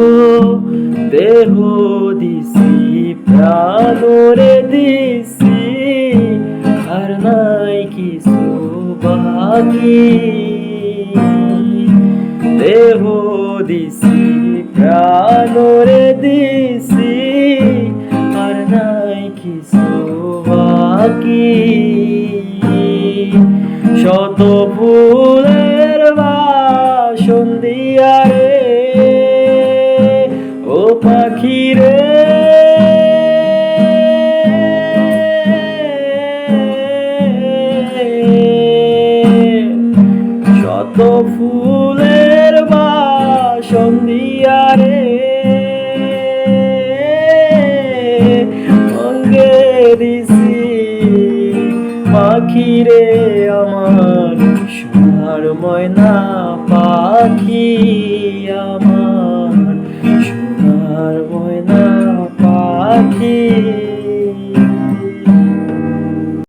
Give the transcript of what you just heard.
ও দেহ দিছি প্রাণরে দিছি আর নাই কিছু বাকি দেহ দিছি প্রাণরে দিছি আর নাই কিছু বাকি শত ফুলের বাসন দিয়া রে ও পাখি রে শত ফুলের বাসন দিয়া রে অঙ্গে দিছি পাখি রে আমার সোনার ময়না পাখি আমার সোনার ময়না পাখি।